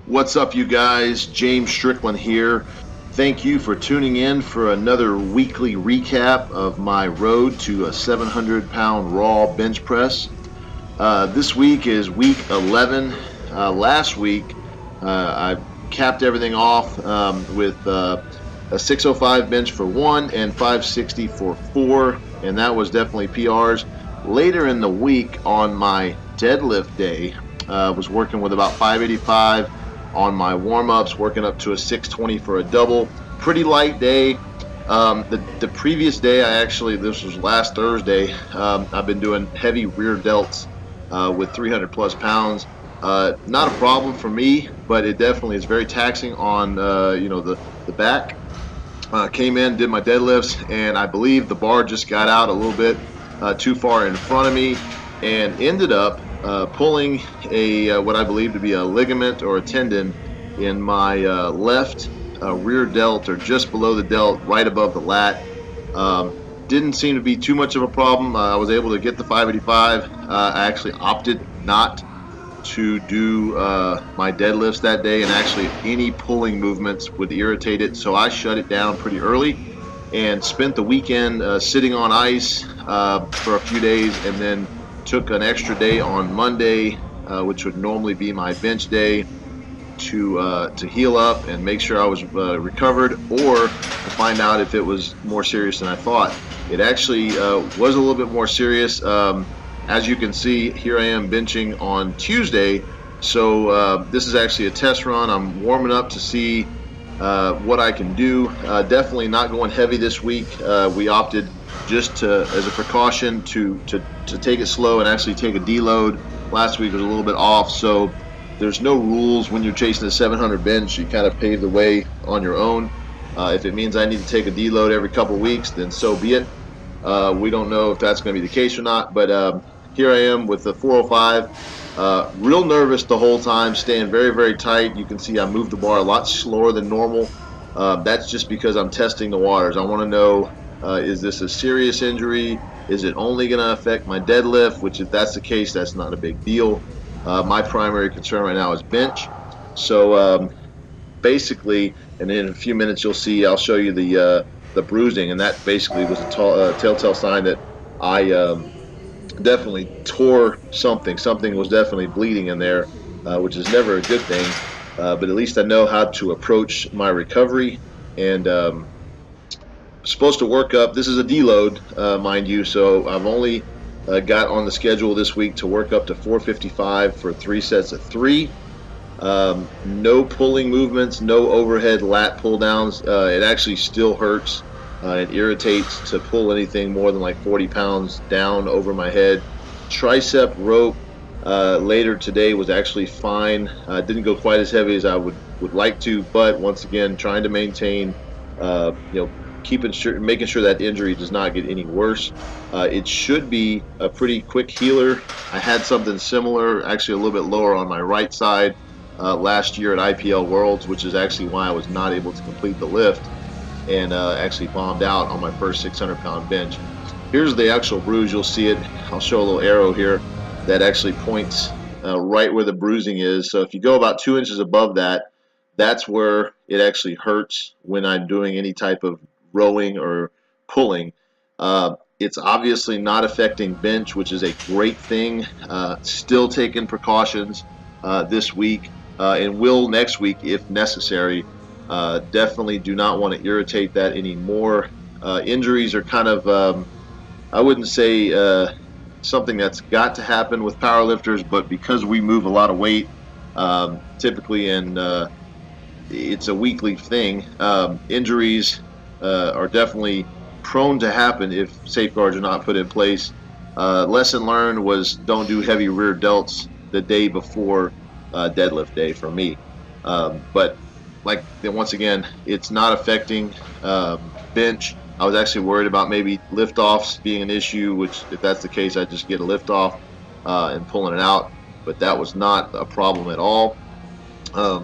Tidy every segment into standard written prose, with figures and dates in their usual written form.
What's up, you guys? James Strickland here. Thank you for tuning in for another weekly recap of my road to a 700-pound raw bench press. This week is week 11. Last week, I capped everything off with a 605 bench for 1 and 560 for 4, and that was definitely PRs. Later in the week, on my deadlift day, was working with about 585 on my warm-ups, working up to a 620 for a double. Pretty light day. The previous day, this was last Thursday, I've been doing heavy rear delts with 300 plus pounds. Not a problem for me, but it definitely is very taxing on the back. Came in, did my deadlifts, and I believe the bar just got out a little bit too far in front of me, and ended up pulling a what I believe to be a ligament or a tendon in my left rear delt, or just below the delt, right above the lat. Didn't seem to be too much of a problem. I was able to get the 585. I actually opted not to do my deadlifts that day, and actually any pulling movements would irritate it, so I shut it down pretty early and spent the weekend sitting on ice for a few days, and then took an extra day on Monday, which would normally be my bench day, to heal up and make sure I was recovered, or to find out if it was more serious than I thought. It actually was a little bit more serious. As you can see, here I am benching on Tuesday, so this is actually a test run. I'm warming up to see what I can do. Definitely not going heavy this week. We opted just to, as a precaution, to take it slow and actually take a deload. Last week was a little bit off, so there's no rules when you're chasing a 700 bench. You kind of pave the way on your own. If it means I need to take a deload every couple of weeks, then so be it. We don't know if that's going to be the case or not, but here I am with the 405. Real nervous the whole time, staying very, very tight. You can see I move the bar a lot slower than normal. That's just because I'm testing the waters. I want to know, is this a serious injury? Is it only going to affect my deadlift? Which, if that's the case, that's not a big deal. My primary concern right now is bench. So basically, and in a few minutes you'll see, I'll show you the bruising, and that basically was a telltale sign that I definitely tore something. Something was definitely bleeding in there, which is never a good thing. But at least I know how to approach my recovery, and supposed to work up. This is a deload, mind you, so I've only got on the schedule this week to work up to 455 for 3 sets of 3. No pulling movements, no overhead lat pull downs. It actually still hurts. It irritates to pull anything more than like 40 pounds down over my head. Tricep rope later today was actually fine. Didn't go quite as heavy as I would like to, but once again, trying to maintain, making sure that injury does not get any worse. It should be a pretty quick healer. I had something similar, actually a little bit lower on my right side, last year at IPL Worlds, which is actually why I was not able to complete the lift, and actually bombed out on my first 600-pound bench. Here's the actual bruise. You'll see it. I'll show a little arrow here that actually points right where the bruising is. So if you go about 2 inches above that, that's where it actually hurts when I'm doing any type of rowing or pulling. It's obviously not affecting bench, which is a great thing. Still taking precautions this week, and will next week if necessary. Definitely do not want to irritate that anymore. Injuries are kind of, I wouldn't say something that's got to happen with powerlifters, but because we move a lot of weight, typically, and it's a weekly thing, injuries are definitely prone to happen if safeguards are not put in place. Lesson learned was don't do heavy rear delts the day before deadlift day for me. But once again, it's not affecting bench. I was actually worried about maybe liftoffs being an issue, which if that's the case, I just get a liftoff and pulling it out. But that was not a problem at all.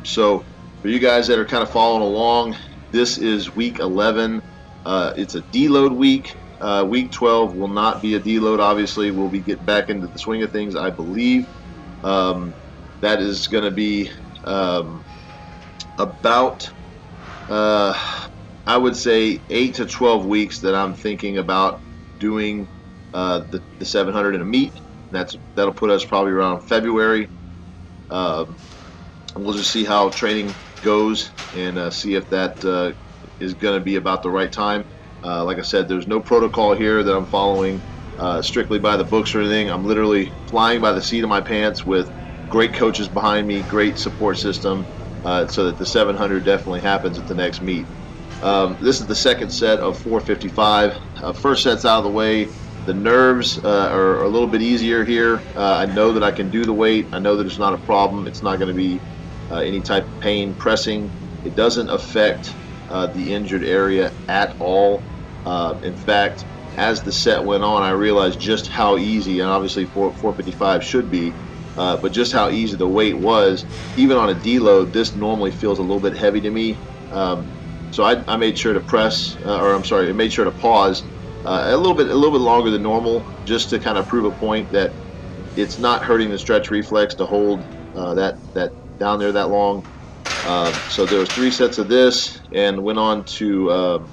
So for you guys that are kind of following along, this is week 11. It's a deload week. Week 12 will not be a deload, obviously. We'll be getting back into the swing of things, I believe. That is going to be about I would say 8 to 12 weeks that I'm thinking about doing the 700 in a meet. That'll put us probably around February. We'll just see how training goes and see if that is going to be about the right time. Like I said, there's no protocol here that I'm following strictly by the books or anything. I'm literally flying by the seat of my pants with great coaches behind me, great support system, so that the 700 definitely happens at the next meet. This is the second set of 455. First set's out of the way. The nerves are a little bit easier here. I know that I can do the weight. I know that it's not a problem. It's not going to be any type of pain pressing. It doesn't affect the injured area at all. In fact, as the set went on, I realized just how easy, and obviously 455 should be, but just how easy the weight was. Even on a deload, this normally feels a little bit heavy to me. So I made sure to I made sure to pause a little bit longer than normal, just to kind of prove a point that it's not hurting the stretch reflex to hold that down there that long. So there was 3 sets of this, and went on to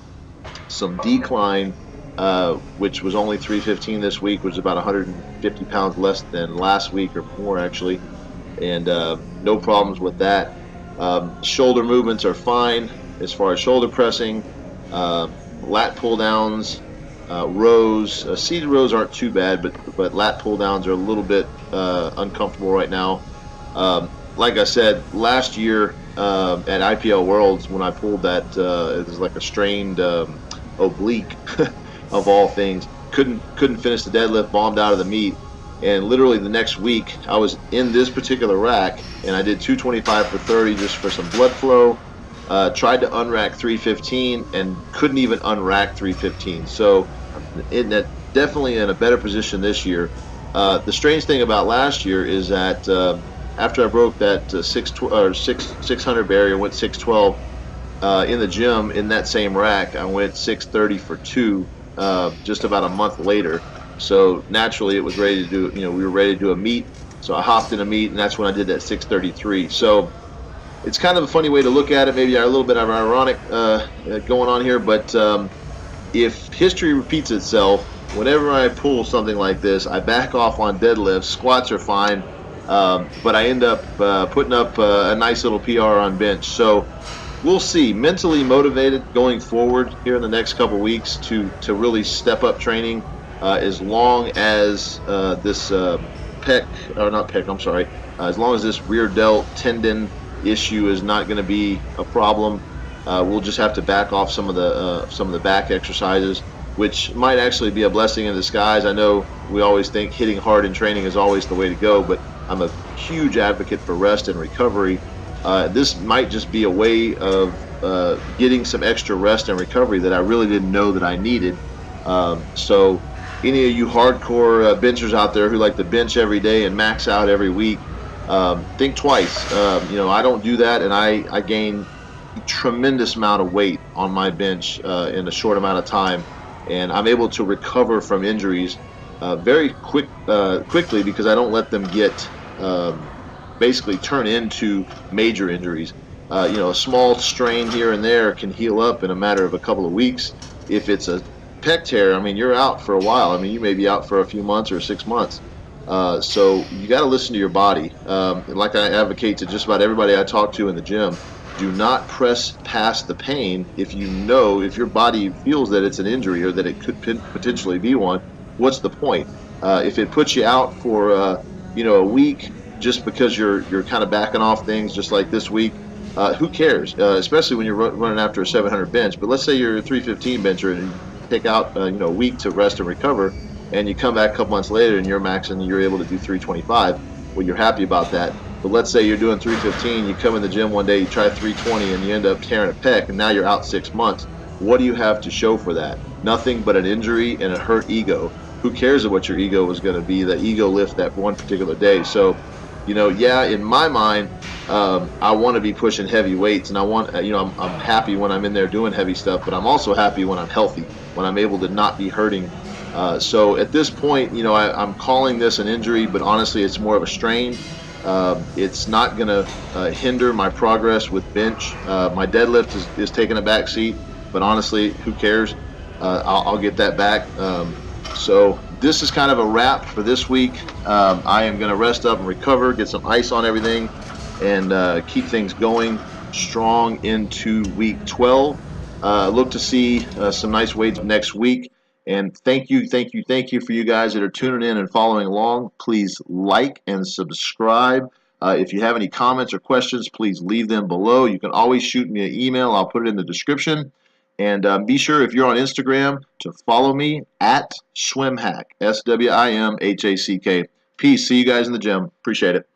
some decline, which was only 315 this week, which is about 150 pounds less than last week, or more actually, and no problems with that. Shoulder movements are fine as far as shoulder pressing, lat pull downs, rows. Seated rows aren't too bad, but lat pull downs are a little bit uncomfortable right now. Like I said, last year at IPL Worlds, when I pulled that, it was like a strained oblique of all things. Couldn't finish the deadlift, bombed out of the meet, and literally the next week I was in this particular rack, and I did 225 for 30 just for some blood flow. Tried to unrack 315 and couldn't even unrack 315. So definitely in a better position this year. The strange thing about last year is that after I broke that 600 barrier, went 612 in the gym in that same rack, I went 630 for 2 just about a month later. So naturally it was ready to do, we were ready to do a meet. So I hopped in a meet, and that's when I did that 633. So it's kind of a funny way to look at it, maybe a little bit of ironic going on here, but if history repeats itself, whenever I pull something like this, I back off on deadlifts. Squats are fine, but I end up putting up a nice little PR on bench. So we'll see. Mentally motivated going forward here in the next couple weeks to really step up training, as long as this as long as this rear delt tendon issue is not going to be a problem. We'll just have to back off some of the back exercises, which might actually be a blessing in disguise. I know we always think hitting hard in training is always the way to go, but I'm a huge advocate for rest and recovery. This might just be a way of getting some extra rest and recovery that I really didn't know that I needed. So any of you hardcore benchers out there who like to bench every day and max out every week, think twice. I don't do that, and I gain a tremendous amount of weight on my bench in a short amount of time, and I'm able to recover from injuries very quickly, because I don't let them get basically turn into major injuries. A small strain here and there can heal up in a matter of a couple of weeks. If it's a pec tear, you're out for a while. You may be out for a few months or 6 months. So you got to listen to your body. Like I advocate to just about everybody I talk to in the gym, do not press past the pain. If your body feels that it's an injury or that it could potentially be one, what's the point? If it puts you out for a week just because you're kind of backing off things, just like this week, who cares? Especially when you're running after a 700 bench. But let's say you're a 315 bencher and you take out a week to rest and recover, and you come back a couple months later and you're maxing and you're able to do 325. Well, you're happy about that. But let's say you're doing 315, you come in the gym one day, you try 320, and you end up tearing a pec, and now you're out 6 months. What do you have to show for that? Nothing but an injury and a hurt ego. Who cares what your ego was going to be? The ego lift that one particular day. So, in my mind, I want to be pushing heavy weights, and I'm happy when I'm in there doing heavy stuff, but I'm also happy when I'm healthy, when I'm able to not be hurting. So at this point, I'm calling this an injury, but honestly, it's more of a strain. It's not going to hinder my progress with bench. My deadlift is taking a back seat, but honestly, who cares? I'll get that back. So this is kind of a wrap for this week. I am going to rest up and recover, get some ice on everything, and keep things going strong into week 12. Look to see some nice weights next week. And thank you, thank you, thank you for you guys that are tuning in and following along. Please like and subscribe. If you have any comments or questions, please leave them below. You can always shoot me an email. I'll put it in the description. And be sure, if you're on Instagram, to follow me at SwimHack, SWIMHACK. Peace. See you guys in the gym. Appreciate it.